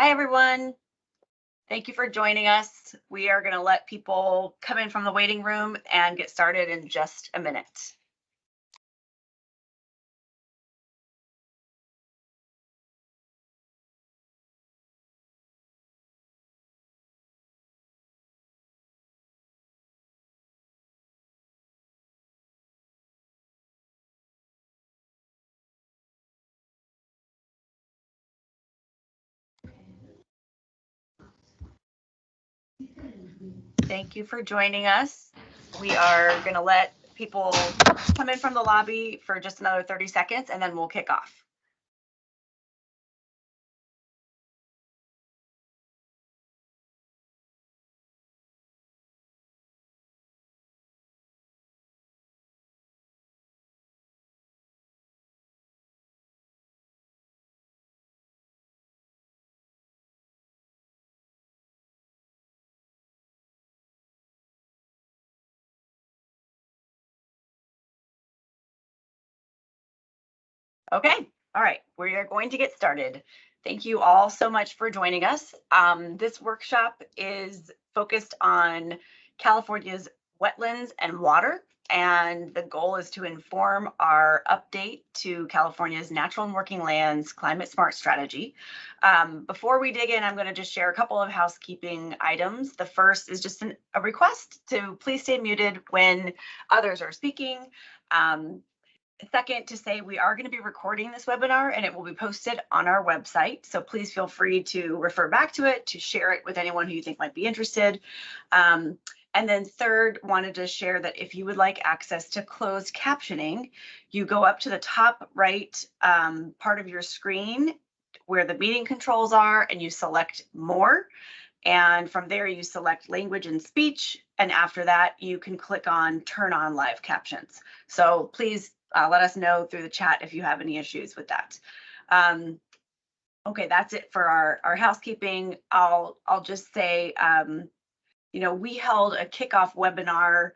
Hi, everyone. Thank you for joining us. We are going to let people come in from the waiting room and get started in just a minute. Thank you for joining us. We are going to let people come in from the lobby for just another 30 seconds, and then we'll kick off. Okay, all right, we are going to get started. Thank you all so much for joining us. This workshop is focused on California's wetlands and water, and the goal is to inform our update to California's natural and working lands climate smart strategy. Before we dig in, I'm going to just share a couple of housekeeping items. The first is just a request to please stay muted when others are speaking. Second, to say we are going to be recording this webinar and it will be posted on our website. So please feel free to refer back to it, to share it with anyone who you think might be interested. And then third, wanted to share that if you would like access to closed captioning, you go up to the top right part of your screen where the meeting controls are and you select more. And from there, you select language and speech. And after that, you can click on turn on live captions. So please let us know through the chat if you have any issues with that. Okay, that's it for our housekeeping. I'll just say, we held a kickoff webinar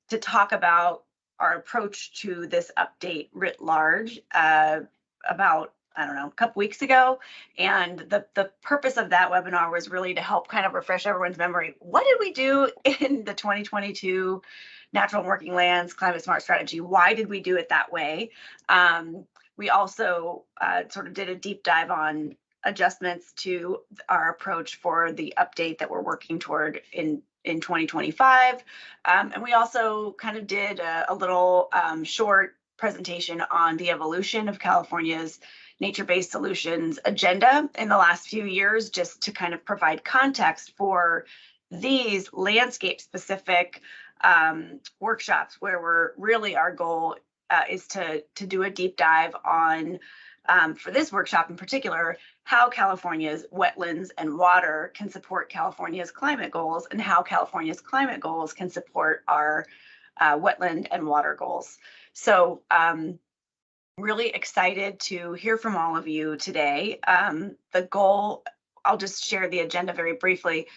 to talk about our approach to this update writ large about, I don't know, a couple weeks ago. And the purpose of that webinar was really to help kind of refresh everyone's memory. What did we do in the 2022 Natural and Working Lands Climate Smart Strategy? Why did we do it that way? We also sort of did a deep dive on adjustments to our approach for the update that we're working toward in 2025. And we also kind of did a little short presentation on the evolution of California's nature-based solutions agenda in the last few years, just to kind of provide context for these landscape-specific workshops, where our goal is to do a deep dive on, for this workshop in particular, how California's wetlands and water can support California's climate goals, and how California's climate goals can support our wetland and water goals. So really excited to hear from all of you today. The goal, I'll just share the agenda very briefly.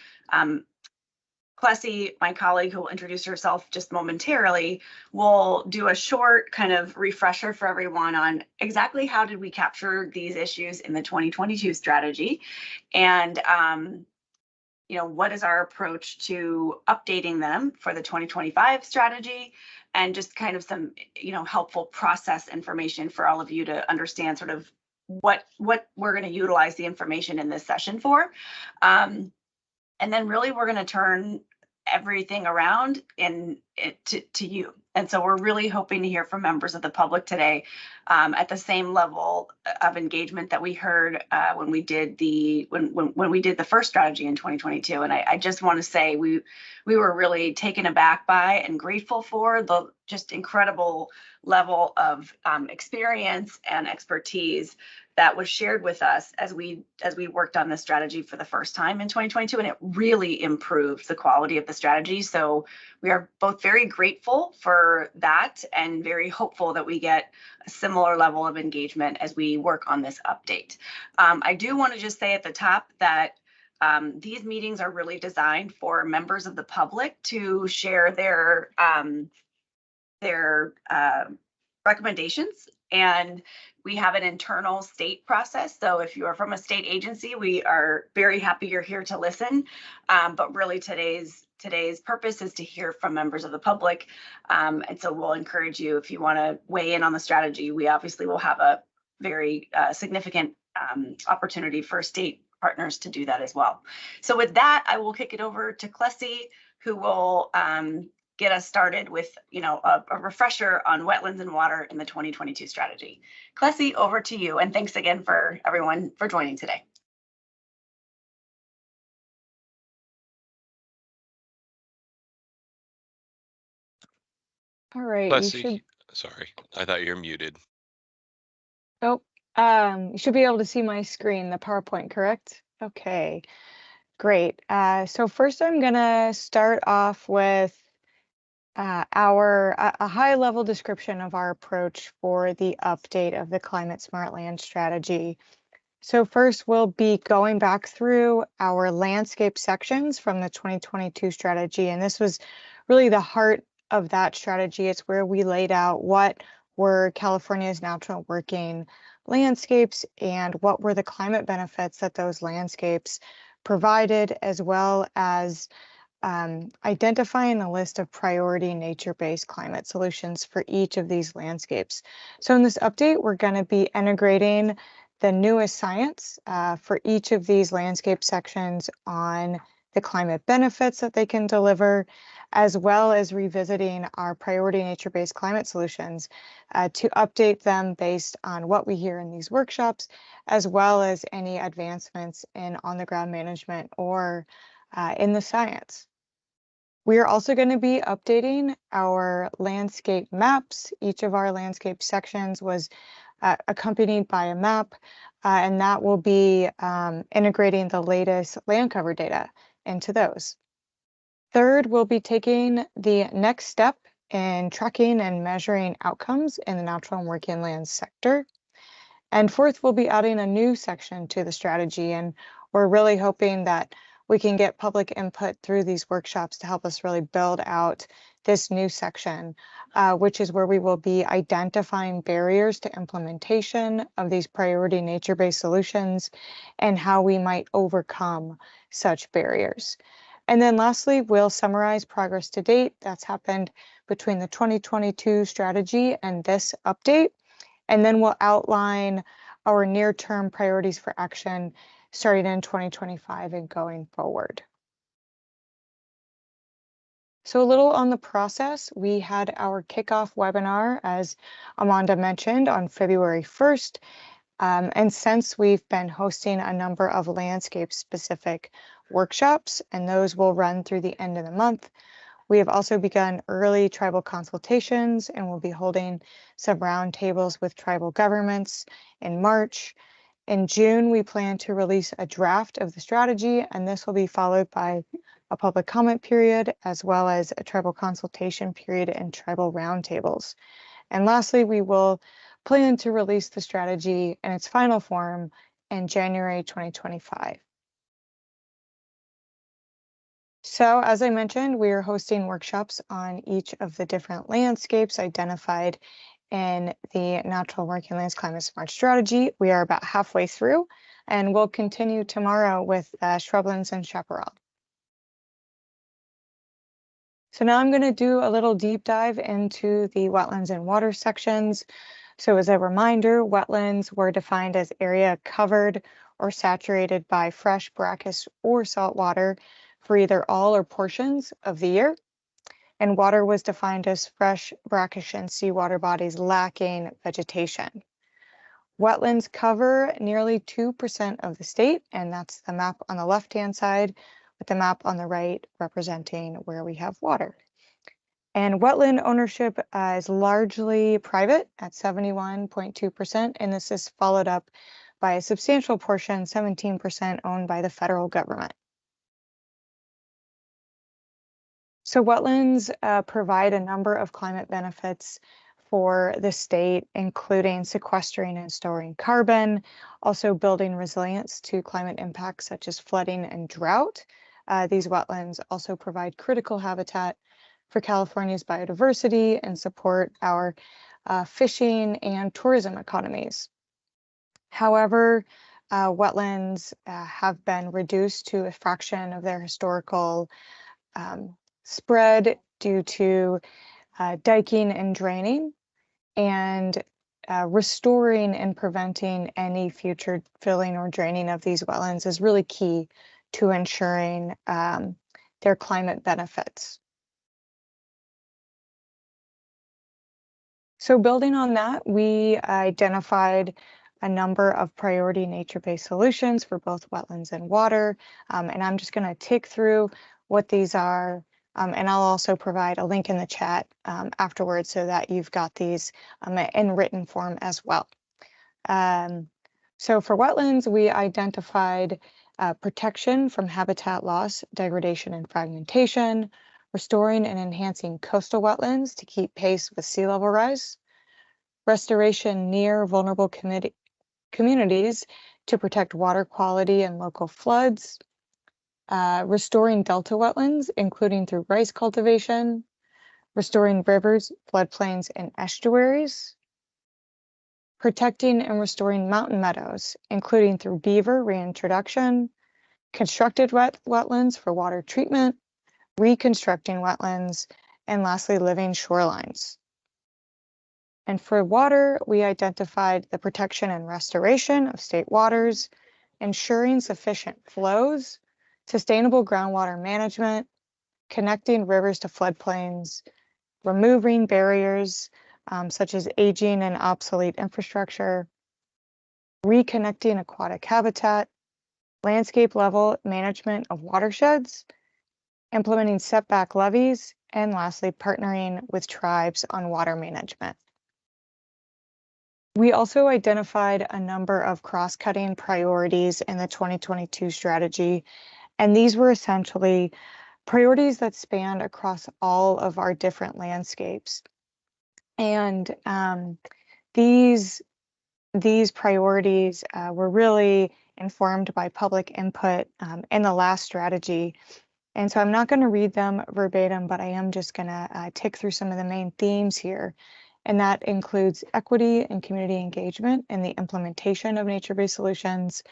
Plessy, my colleague who will introduce herself just momentarily, will do a short kind of refresher for everyone on exactly how did we capture these issues in the 2022 strategy, and what is our approach to updating them for the 2025 strategy, and just kind of some helpful process information for all of you to understand sort of what we're going to utilize the information in this session for. And then really we're going to turn everything around to you. And so we're really hoping to hear from members of the public today at the same level of engagement that we heard when we did the first strategy in 2022. And I just want to say we were really taken aback by and grateful for the just incredible level of experience and expertise that was shared with us as we worked on this strategy for the first time in 2022, and it really improved the quality of the strategy. So we are both very grateful for that and very hopeful that we get a similar level of engagement as we work on this update. I do want to just say at the top that these meetings are really designed for members of the public to share their recommendations And we have an internal state process. So if you are from a state agency, we are very happy you're here to listen. But really today's purpose is to hear from members of the public. And so we'll encourage you, if you want to weigh in on the strategy, we obviously will have a very significant opportunity for state partners to do that as well. So with that, I will kick it over to Clessie, who will get us started with, a refresher on wetlands and water in the 2022 strategy. Clessie, over to you, and thanks again for everyone for joining today. All right, Clessie, sorry, I thought you were muted. Oh, you should be able to see my screen, the PowerPoint, correct? Okay, great. So first I'm gonna start off with a high-level description of our approach for the update of the Climate Smart Land Strategy. So first we'll be going back through our landscape sections from the 2022 strategy, and this was really the heart of that strategy. It's where we laid out what were California's natural working landscapes and what were the climate benefits that those landscapes provided, as well as identifying a list of priority nature-based climate solutions for each of these landscapes. So in this update, we're going to be integrating the newest science for each of these landscape sections on the climate benefits that they can deliver, as well as revisiting our priority nature-based climate solutions to update them based on what we hear in these workshops, as well as any advancements in on-the-ground management or in the science. We are also going to be updating our landscape maps. Each of our landscape sections was accompanied by a map, and that will be integrating the latest land cover data into those. Third, we'll be taking the next step in tracking and measuring outcomes in the natural and working lands sector. And fourth, we'll be adding a new section to the strategy, and we're really hoping that we can get public input through these workshops to help us really build out this new section, which is where we will be identifying barriers to implementation of these priority nature-based solutions and how we might overcome such barriers. And then lastly, we'll summarize progress to date that's happened between the 2022 strategy and this update. And then we'll outline our near-term priorities for action starting in 2025 and going forward. So a little on the process, we had our kickoff webinar, as Amanda mentioned, on February 1st. And since we've been hosting a number of landscape-specific workshops, and those will run through the end of the month, we have also begun early tribal consultations, and we'll be holding some roundtables with tribal governments in March. In June, we plan to release a draft of the strategy, and this will be followed by a public comment period, as well as a tribal consultation period and tribal roundtables. And lastly, we will plan to release the strategy in its final form in January 2025. So as I mentioned, we are hosting workshops on each of the different landscapes identified in the Natural Working Lands Climate Smart Strategy. We are about halfway through, and we'll continue tomorrow with shrublands and chaparral. So now I'm going to do a little deep dive into the wetlands and water sections. So as a reminder, wetlands were defined as area covered or saturated by fresh, brackish, or salt water for either all or portions of the year. And water was defined as fresh, brackish, and seawater bodies lacking vegetation. Wetlands cover nearly 2% of the state, and that's the map on the left-hand side, with the map on the right representing where we have water. And wetland ownership is largely private at 71.2%, and this is followed up by a substantial portion, 17%, owned by the federal government. So wetlands provide a number of climate benefits for the state, including sequestering and storing carbon, also building resilience to climate impacts such as flooding and drought. These wetlands also provide critical habitat for California's biodiversity and support our fishing, and tourism economies. However, wetlands have been reduced to a fraction of their historical spread due to diking and draining, and restoring and preventing any future filling or draining of these wetlands is really key to ensuring their climate benefits. So building on that, we identified a number of priority nature-based solutions for both wetlands and water, and I'm just going to tick through what these are, and I'll also provide a link in the chat afterwards so that you've got these in written form as well. So for wetlands, we identified protection from habitat loss, degradation, and fragmentation, restoring and enhancing coastal wetlands to keep pace with sea level rise, restoration near vulnerable communities to protect water quality and local floods, restoring delta wetlands, including through rice cultivation, restoring rivers, floodplains, and estuaries, protecting and restoring mountain meadows, including through beaver reintroduction, constructed wetlands for water treatment, reconstructing wetlands, and lastly, living shorelines. And for water, we identified the protection and restoration of state waters, ensuring sufficient flows, sustainable groundwater management, connecting rivers to floodplains, removing barriers such as aging and obsolete infrastructure, reconnecting aquatic habitat, landscape level management of watersheds, implementing setback levies, and lastly, partnering with tribes on water management. We also identified a number of cross-cutting priorities in the 2022 strategy, and these were essentially priorities that spanned across all of our different landscapes. And these priorities were really informed by public input in the last strategy. And so I'm not going to read them verbatim, but I am just going to tick through some of the main themes here. And that includes equity and community engagement in the implementation of nature-based solutions,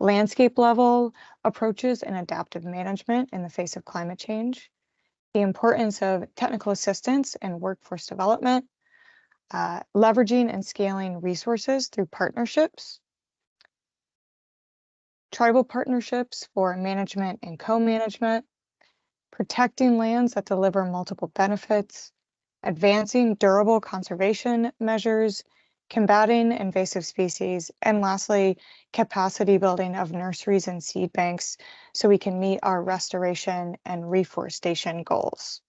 landscape level approaches and adaptive management in the face of climate change, the importance of technical assistance and workforce development, leveraging and scaling resources through partnerships, tribal partnerships for management and co-management, protecting lands that deliver multiple benefits, advancing durable conservation measures, combating invasive species, and lastly, capacity building of nurseries and seed banks so we can meet our restoration and reforestation goals.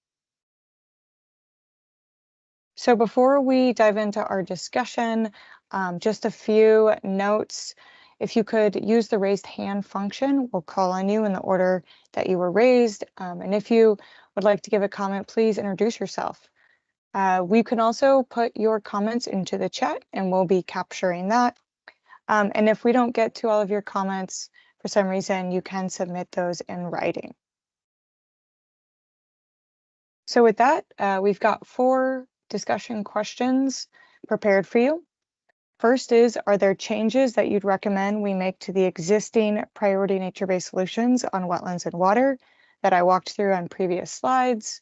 So before we dive into our discussion, just a few notes. If you could use the raised hand function, we'll call on you in the order that you were raised. And if you would like to give a comment, please introduce yourself. We can also put your comments into the chat and we'll be capturing that. And if we don't get to all of your comments for some reason, you can submit those in writing. So with that, we've got 4 discussion questions prepared for you. First is, are there changes that you'd recommend we make to the existing priority nature-based solutions on wetlands and water that I walked through on previous slides?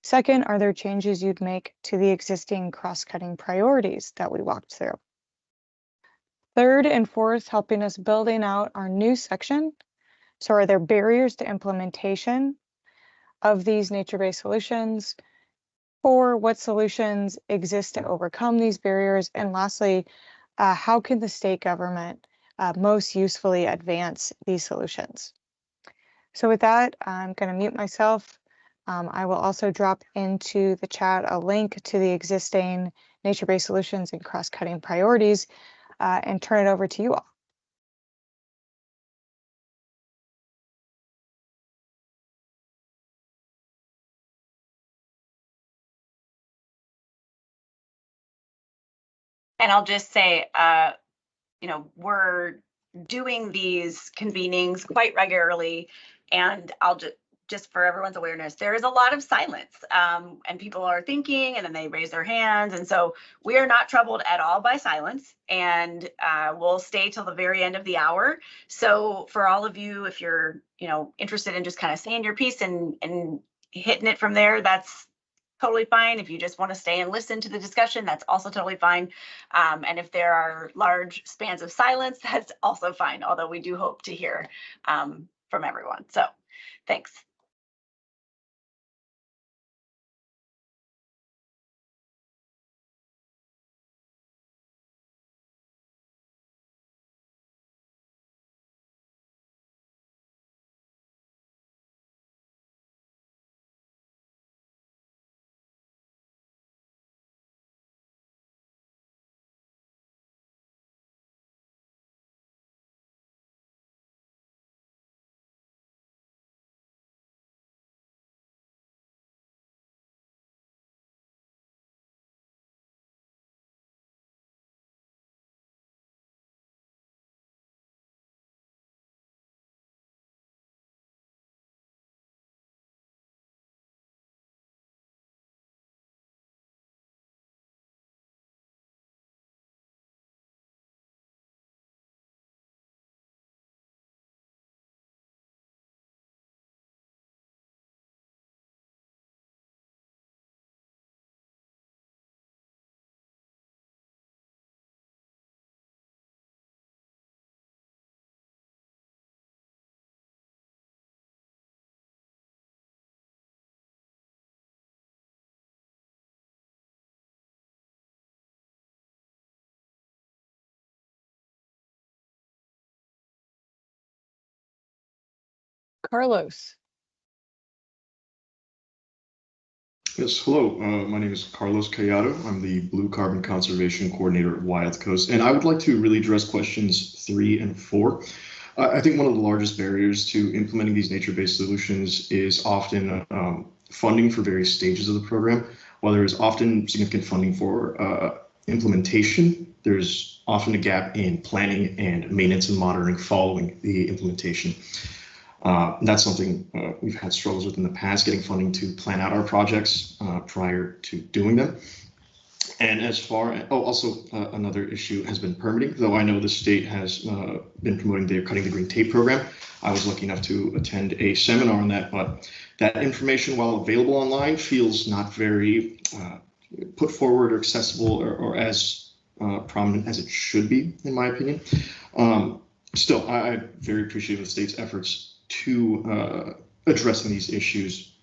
Second, are there changes you'd make to the existing cross-cutting priorities that we walked through? Third and fourth, helping us building out our new section. So are there barriers to implementation of these nature-based solutions? 4, what solutions exist to overcome these barriers? And lastly, how can the state government most usefully advance these solutions? So with that, I'm going to mute myself. I will also drop into the chat a link to the existing nature-based solutions and cross-cutting priorities and turn it over to you all. And I'll just say, you know, we're doing these convenings quite regularly, and I'll just just for everyone's awareness, there is a lot of silence, and people are thinking and then they raise their hands. And so we are not troubled at all by silence, and we'll stay till the very end of the hour. So for all of you, if you're, interested in just kind of saying your piece and hitting it from there, that's totally fine. If you just want to stay and listen to the discussion, that's also totally fine. And if there are large spans of silence, that's also fine, although we do hope to hear from everyone. So thanks. Carlos. Yes, hello. My name is Carlos Callado. I'm the Blue Carbon Conservation Coordinator at Wild Coast, and I would like to really address questions 3 and 4. I think one of the largest barriers to implementing these nature-based solutions is often funding for various stages of the program. While there is often significant funding for implementation, there's often a gap in planning and maintenance and monitoring following the implementation. That's something we've had struggles with in the past, getting funding to plan out our projects prior to doing them. And as far as, also another issue has been permitting, though I know the state has been promoting their Cutting the Green Tape program. I was lucky enough to attend a seminar on that, but that information, while available online, feels not very put forward or accessible or as prominent as it should be, in my opinion. Still, I'm very appreciative of the state's efforts to addressing these issues,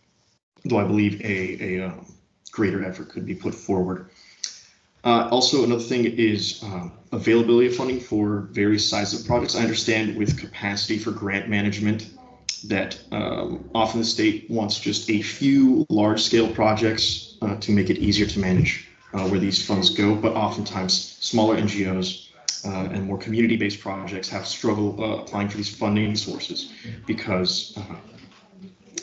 though I believe a greater effort could be put forward. Also, another thing is availability of funding for various sizes of projects. I understand with capacity for grant management that often the state wants just a few large-scale projects to make it easier to manage where these funds go, but oftentimes smaller NGOs and more community-based projects have struggled applying for these funding sources because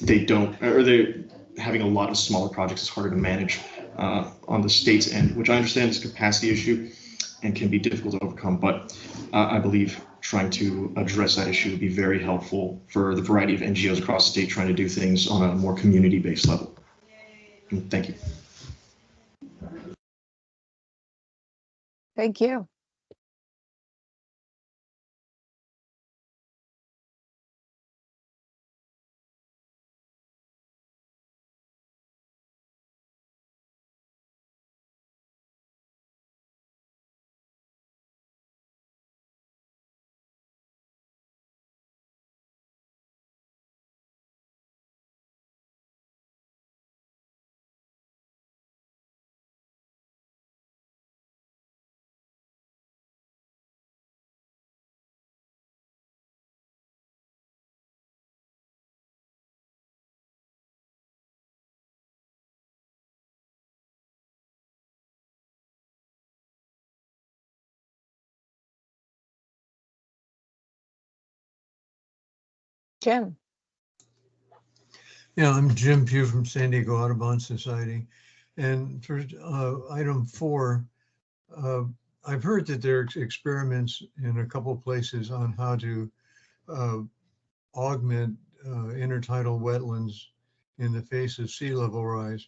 they're having a lot of smaller projects is harder to manage on the state's end, which I understand is a capacity issue and can be difficult to overcome. But I believe trying to address that issue would be very helpful for the variety of NGOs across the state trying to do things on a more community-based level. And thank you. Thank you. Jim. Yeah, I'm Jim Pugh from San Diego Audubon Society. And for item 4, I've heard that there are experiments in a couple of places on how to augment intertidal wetlands in the face of sea level rise.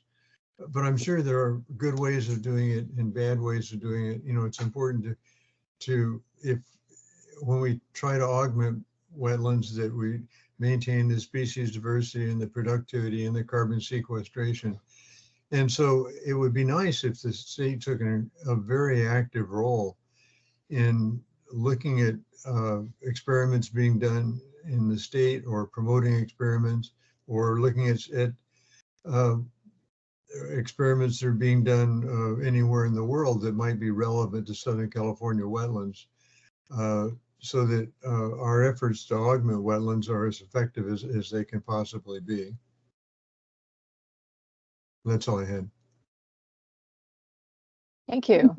But I'm sure there are good ways of doing it and bad ways of doing it. You know, it's important if when we try to augment wetlands, that we maintain the species diversity and the productivity and the carbon sequestration. And so it would be nice if the state took a very active role in looking at experiments being done in the state, or promoting experiments, or looking at uh, experiments that are being done anywhere in the world that might be relevant to Southern California wetlands, so that our efforts to augment wetlands are as effective as they can possibly be. That's all I had. Thank you.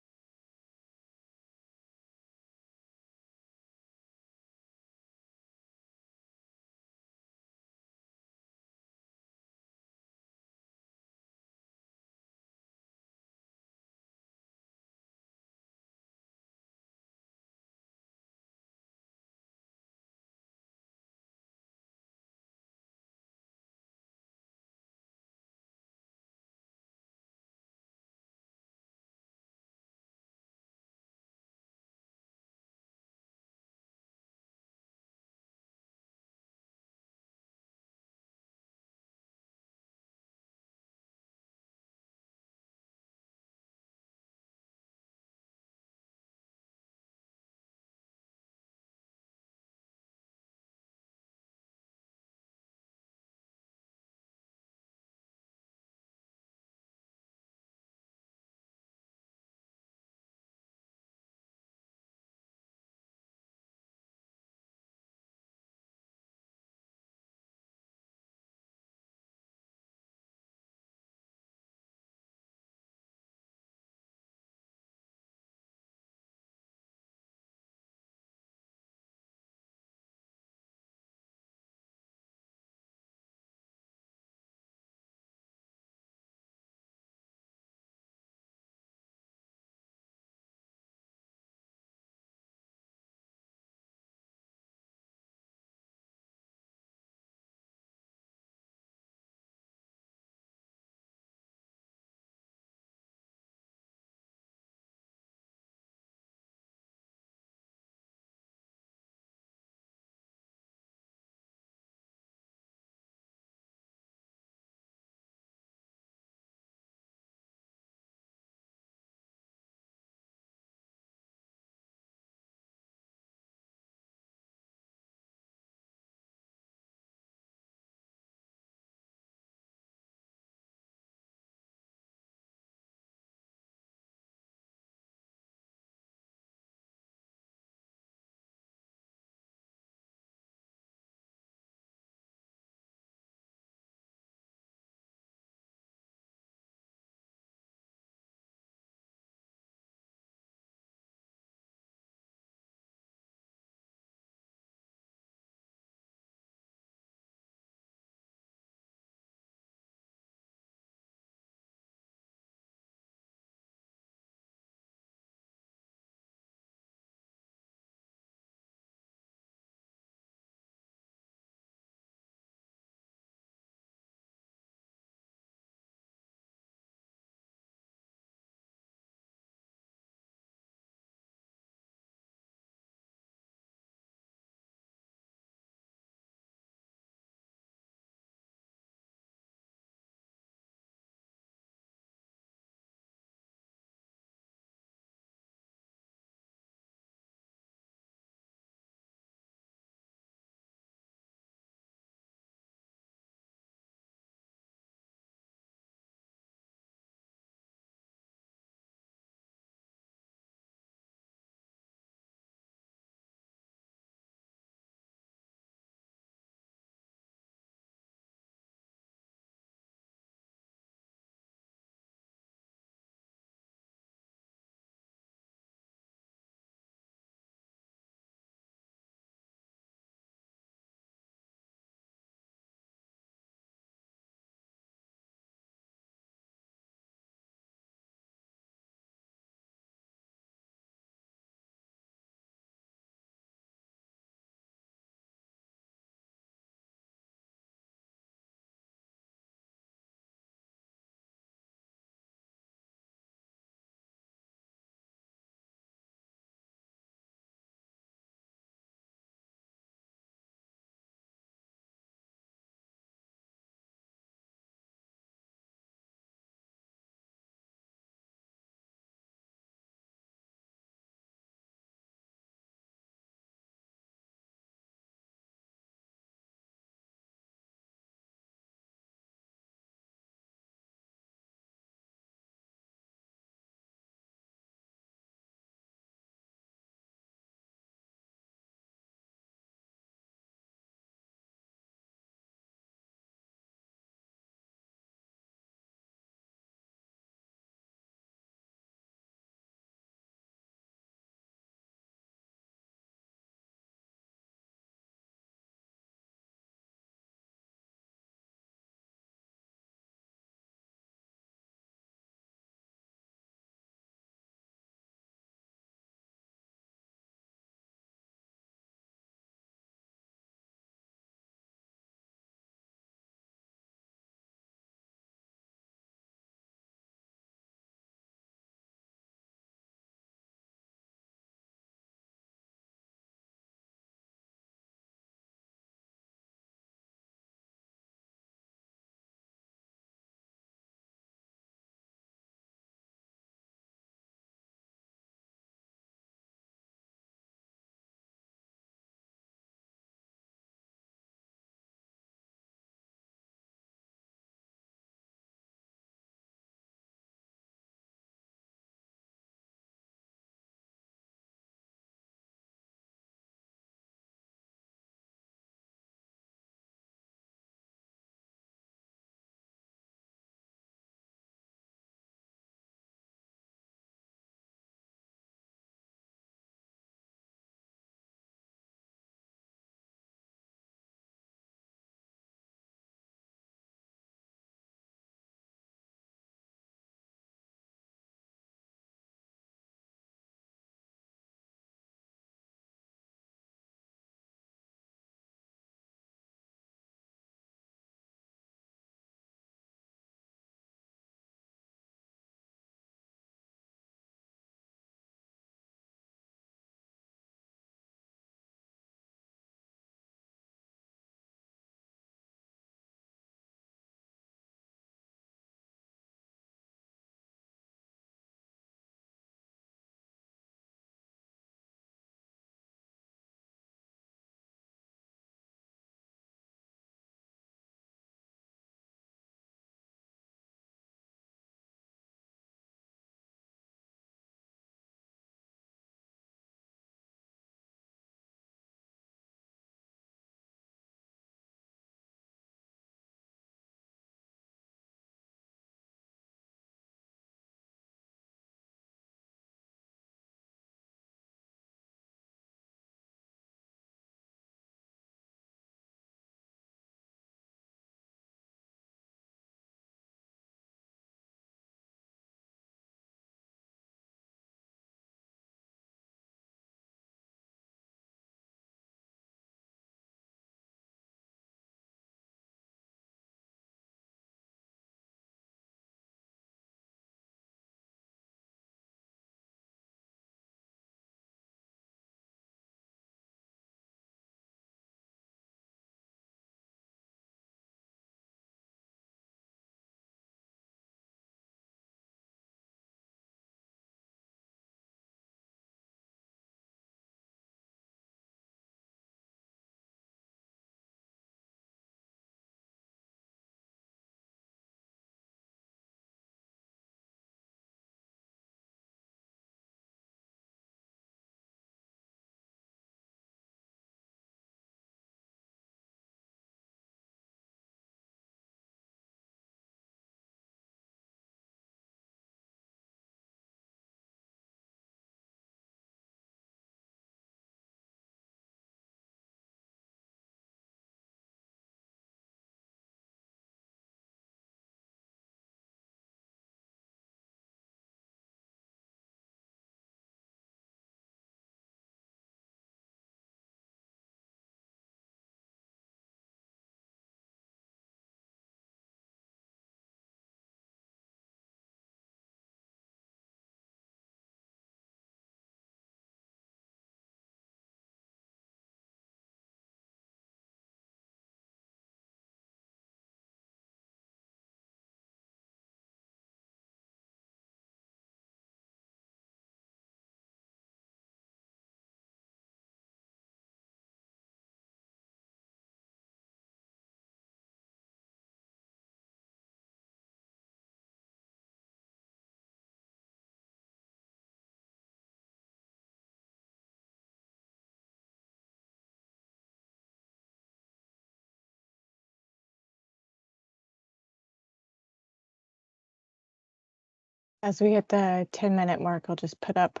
As we hit the 10-minute mark, I'll just put up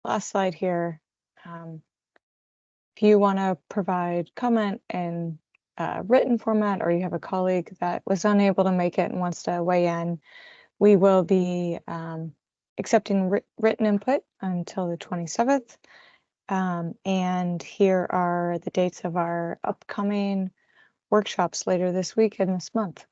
last slide here. If you want to provide comment in written format, or you have a colleague that was unable to make it and wants to weigh in, we will be accepting written input until the 27th. And here are the dates of our upcoming workshops later this week and this month.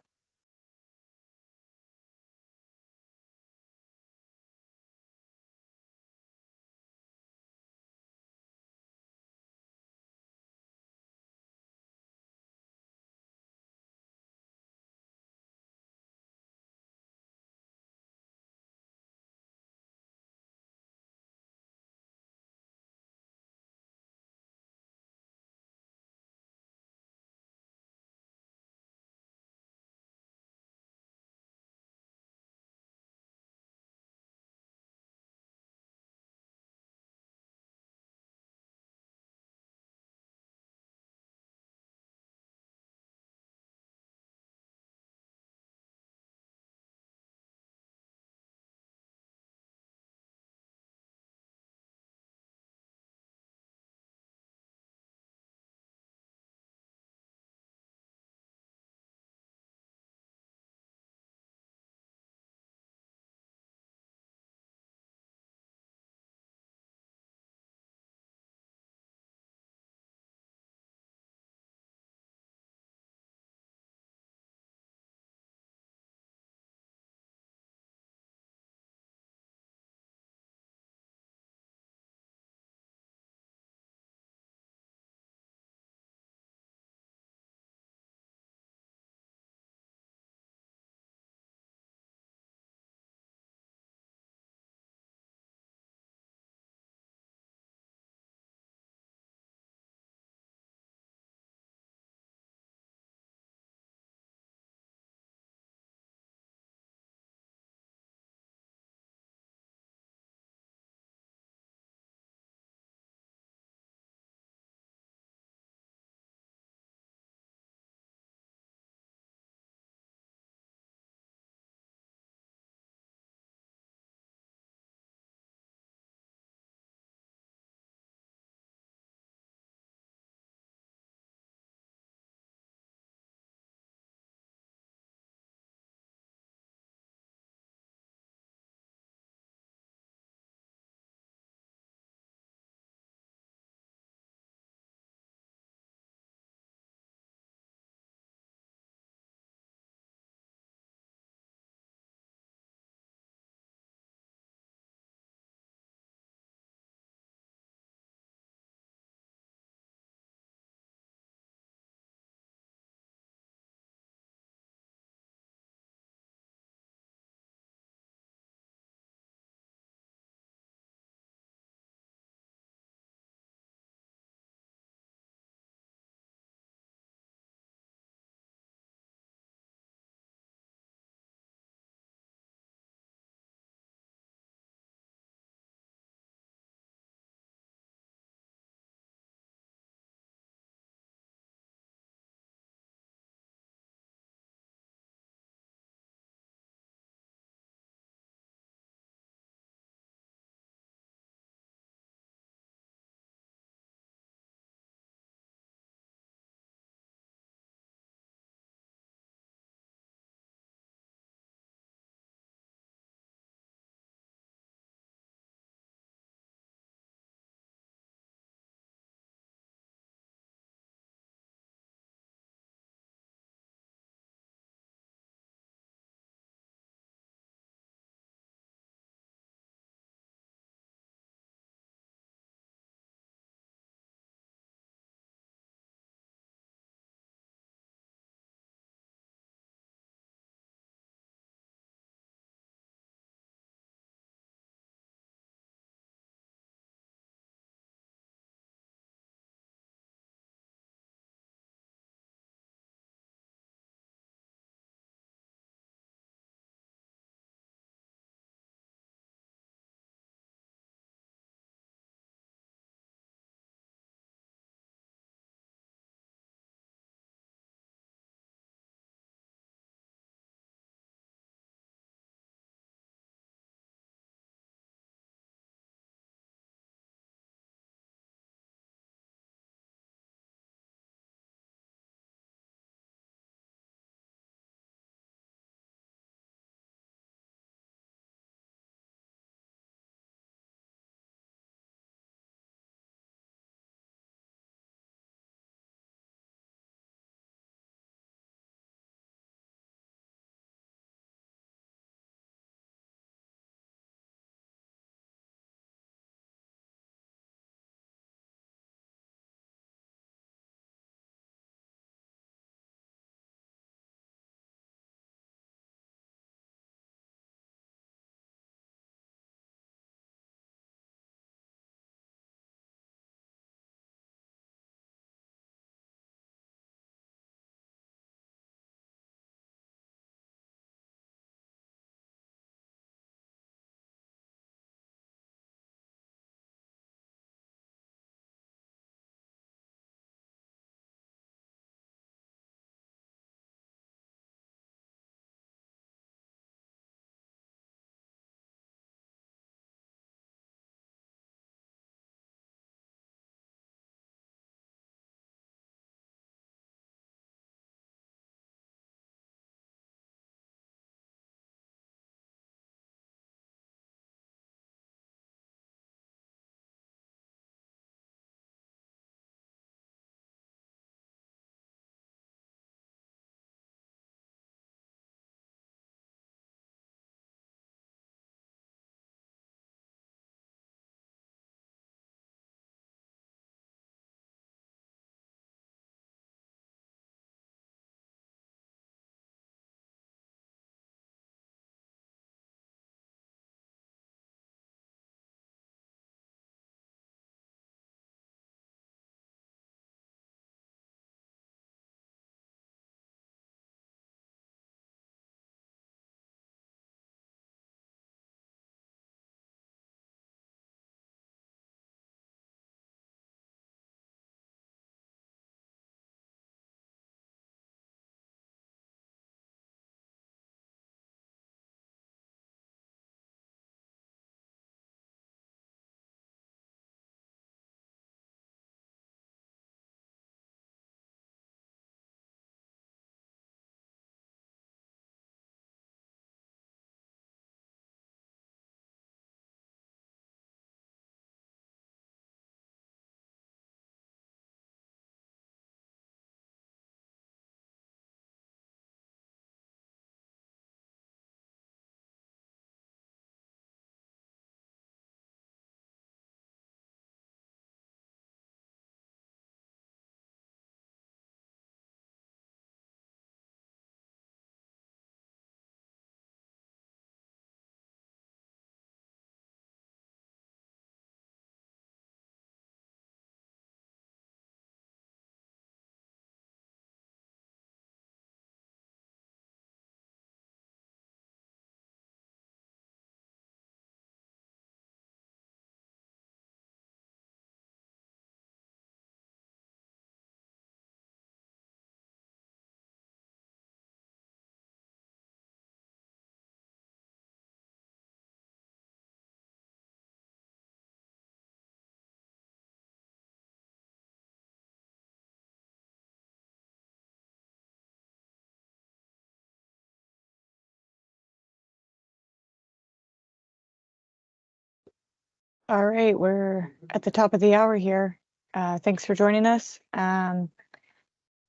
All right, we're at the top of the hour here. Thanks for joining us. And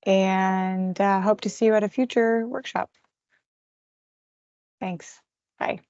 hope to see you at a future workshop. Thanks. Bye.